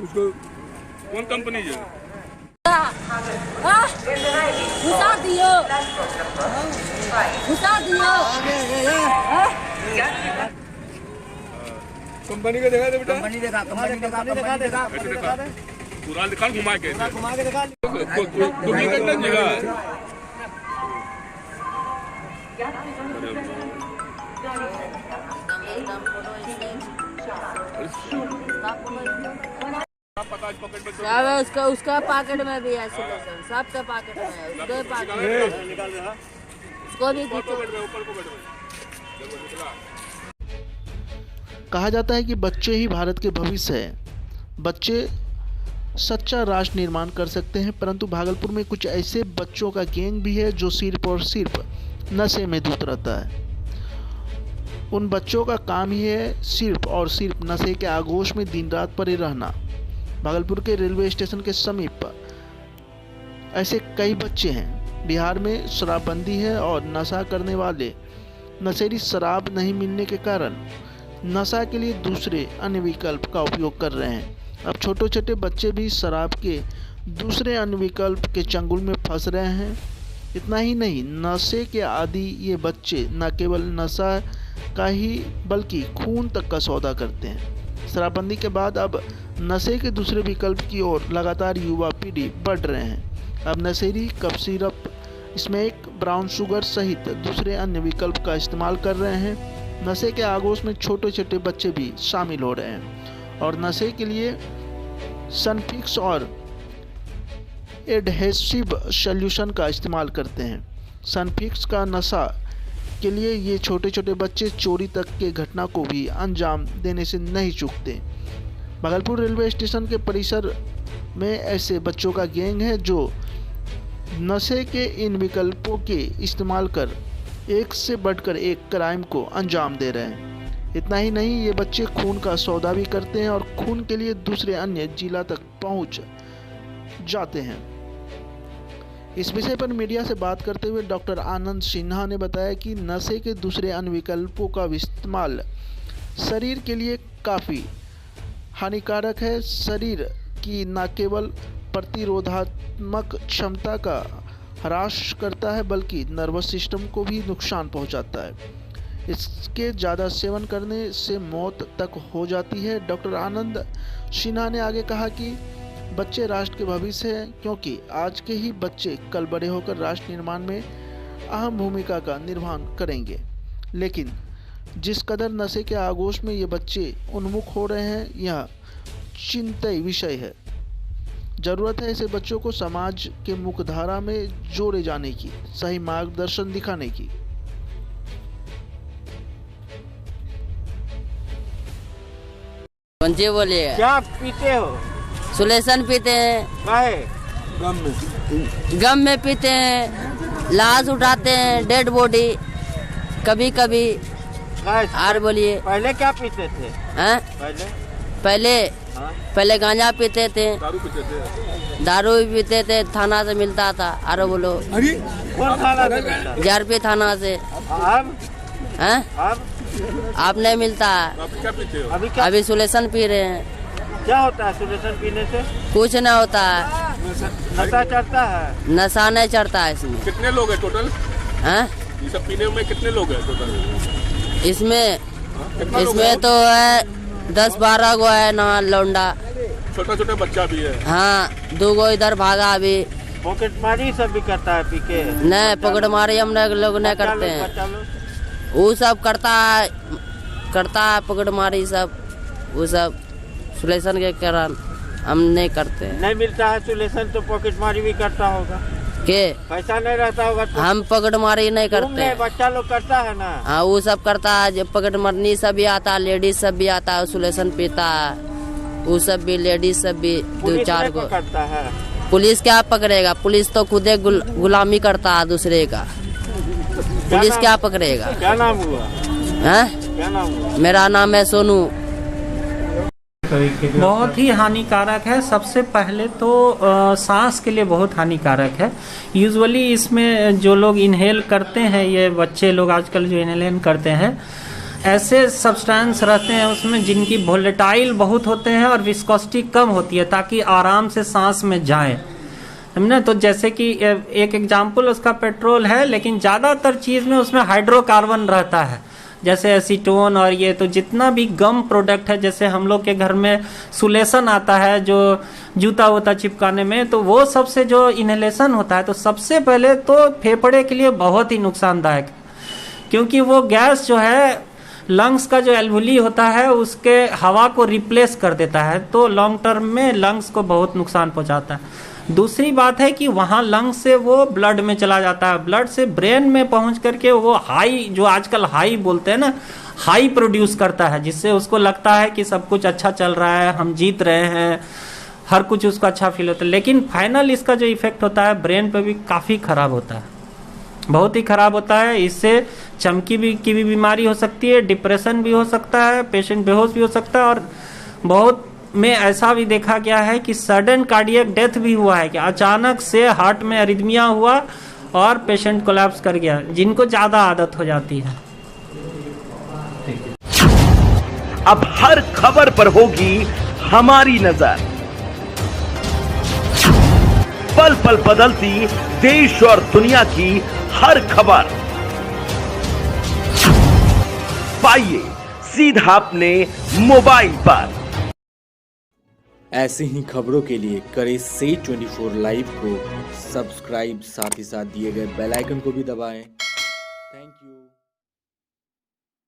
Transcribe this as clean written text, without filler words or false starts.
उसको कौन कंपनी है? घुसा दियो कंपनी का देखा बेटा, कंपनी देखा पूरा दिखा घुमा के दिखा जगह उसका पॉकेट में भी है सोल्यूशन, सबके पॉकेट में है, उसके पॉकेट में उसको भी कहा जाता है कि बच्चे ही भारत के भविष्य हैं। बच्चे सच्चा राष्ट्र निर्माण कर सकते हैं, परंतु भागलपुर में कुछ ऐसे बच्चों का गैंग भी है जो सिर्फ और सिर्फ नशे में धुत रहता है। उन बच्चों का काम ही है सिर्फ और सिर्फ नशे के आगोश में दिन रात पड़े रहना। भागलपुर के रेलवे स्टेशन के समीप ऐसे कई बच्चे हैं। बिहार में शराबबंदी है और नशा करने वाले नशेली शराब नहीं मिलने के कारण नशा के लिए दूसरे अन्य विकल्प का उपयोग कर रहे हैं। अब छोटे छोटे बच्चे भी शराब के दूसरे अन्य विकल्प के चंगुल में फंस रहे हैं। इतना ही नहीं, नशे के आदि ये बच्चे न केवल नशा का ही बल्कि खून तक का सौदा करते हैं। शराबबंदी के बाद अब नशे के दूसरे विकल्प की ओर लगातार युवा पीढ़ी बढ़ रहे हैं। अब नशेली cough syrup, smack, brown sugar सहित दूसरे अन्य विकल्प का इस्तेमाल कर रहे हैं। नशे के आगोश में छोटे छोटे बच्चे भी शामिल हो रहे हैं और नशे के लिए सनफिक्स और एडहेसिव सॉल्यूशन का इस्तेमाल करते हैं। सनफिक्स का नशा के लिए ये छोटे छोटे बच्चे चोरी तक के घटना को भी अंजाम देने से नहीं चूकते। भागलपुर रेलवे स्टेशन के परिसर में ऐसे बच्चों का गैंग है जो नशे के इन विकल्पों के इस्तेमाल कर एक से बढ़कर एक क्राइम को अंजाम दे रहे हैं। इतना ही नहीं, ये बच्चे खून का सौदा भी करते हैं और खून के लिए दूसरे अन्य जिला तक पहुंच जाते हैं। इस विषय पर मीडिया से बात करते हुए डॉक्टर आनंद सिन्हा ने बताया कि नशे के दूसरे अन्य विकल्पों का इस्तेमाल शरीर के लिए काफ़ी हानिकारक है। शरीर की न केवल प्रतिरोधात्मक क्षमता का ह्रास करता है बल्कि नर्वस सिस्टम को भी नुकसान पहुंचाता है। इसके ज़्यादा सेवन करने से मौत तक हो जाती है। डॉक्टर आनंद सिन्हा ने आगे कहा कि बच्चे राष्ट्र के भविष्य हैं, क्योंकि आज के ही बच्चे कल बड़े होकर राष्ट्र निर्माण में अहम भूमिका का निर्वहन करेंगे। लेकिन जिस कदर नशे के आगोश में ये बच्चे उन्मुख हो रहे हैं, यह चिंता विषय है। ज़रूरत है ऐसे बच्चों को समाज के मुख्यधारा में जोड़े जाने की, सही मार्गदर्शन दिखाने की। कौन सी बोलिए? क्या पीते हो? सोल्यूशन पीते हैं। काहे? गम में पीते हैं, लाश उठाते हैं, डेड बॉडी कभी कभी। और बोलिए, पहले क्या पीते थे? हैं? पहले गांजा पीते थे, दारू भी पीते थे, थाना से मिलता था। अरे बोलो, कौन थाना से मिलता? JRP थाना से। अब? हैं? अब? आप नहीं मिलता है। अभी क्या? अभी सोल्यूशन पी रहे हैं। क्या होता है सोल्यूशन पीने से? कुछ नहीं होता है, नशा चढ़ता है? नशा नहीं चढ़ता है इसमें। कितने लोग हैं टोटल? हैं? ये सब पीने में कितने लोग हैं टोटल? इसमें तो है 10-12 गो है ना लौंडा। छोटा छोटा बच्चा भी है। हाँ, 2 गो इधर भागा अभी। पॉकेट मारी सब भी करता है पी के? नहीं, पकड़ मारी हम लोग नहीं करते हैं। वो सब करता है पकड़ मारी सब, वो सब सोल्यूशन के कारण हम नहीं करते हैं। नहीं मिलता है सोल्यूशन तो पॉकेट मारी भी करता होगा के? पैसा नहीं रहता होगा तो हम पकड़ मारी नहीं करते हैं। बच्चा लोग करता है ना। हाँ, वो सब करता है, जब पकड़ मारनी सब भी आता है, लेडीज सब भी आता है, सोल्यूशन पीता है, वो सब भी, लेडीज सब भी 2-4 गो करता है। पुलिस क्या पकड़ेगा? पुलिस तो खुद गुलामी करता है दूसरे का, पुलिस क्या पकड़ेगा? क्या नाम हुआ? हैं? क्या नाम हुआ? मेरा नाम है सोनू। बहुत ही हानिकारक है। सबसे पहले तो सांस के लिए बहुत हानिकारक है। यूजुअली इसमें जो लोग इनहेल करते हैं, ये बच्चे लोग आजकल जो इनहेल करते हैं, ऐसे सब्सटेंस रहते हैं उसमें जिनकी वोलेटाइल बहुत होते हैं और विस्कोसिटी कम होती है, ताकि आराम से सांस में जाए, समझे। तो जैसे कि एक एग्जाम्पल उसका पेट्रोल है, लेकिन ज़्यादातर चीज़ में उसमें हाइड्रोकार्बन रहता है, जैसे एसीटोन और ये। तो जितना भी गम प्रोडक्ट है, जैसे हम लोग के घर में सुलेशन आता है जो जूता वूता चिपकाने में, तो वो सबसे जो इनहेलेशन होता है, तो सबसे पहले तो फेफड़े के लिए बहुत ही नुकसानदायक है, क्योंकि वो गैस जो है लंग्स का जो एल्वुली होता है उसके हवा को रिप्लेस कर देता है, तो लॉन्ग टर्म में लंग्स को बहुत नुकसान पहुंचाता है। दूसरी बात है कि वहाँ लंग्स से वो ब्लड में चला जाता है, ब्लड से ब्रेन में पहुंच करके वो हाई, जो आजकल हाई बोलते हैं ना, हाई प्रोड्यूस करता है, जिससे उसको लगता है कि सब कुछ अच्छा चल रहा है, हम जीत रहे हैं, हर कुछ उसको अच्छा फील होता है। लेकिन फाइनल इसका जो इफेक्ट होता है ब्रेन पे भी काफ़ी खराब होता है, बहुत ही खराब होता है। इससे चमकी की भी बीमारी हो सकती है, डिप्रेशन भी हो सकता है, पेशेंट बेहोश भी हो सकता है, और बहुत में ऐसा भी देखा गया है कि सडन कार्डियक डेथ भी हुआ है, कि अचानक से हार्ट में अरिथमिया हुआ और पेशेंट कोलैप्स कर गया, जिनको ज़्यादा आदत हो जाती है। अब हर खबर पर होगी हमारी नजर, पल पल बदलती देश और दुनिया की हर खबर पाइए सीधा अपने मोबाइल पर। ऐसे ही खबरों के लिए करें से 24 लाइव को सब्सक्राइब, साथ ही साथ दिए गए बेल आइकन को भी दबाएं। Thank you.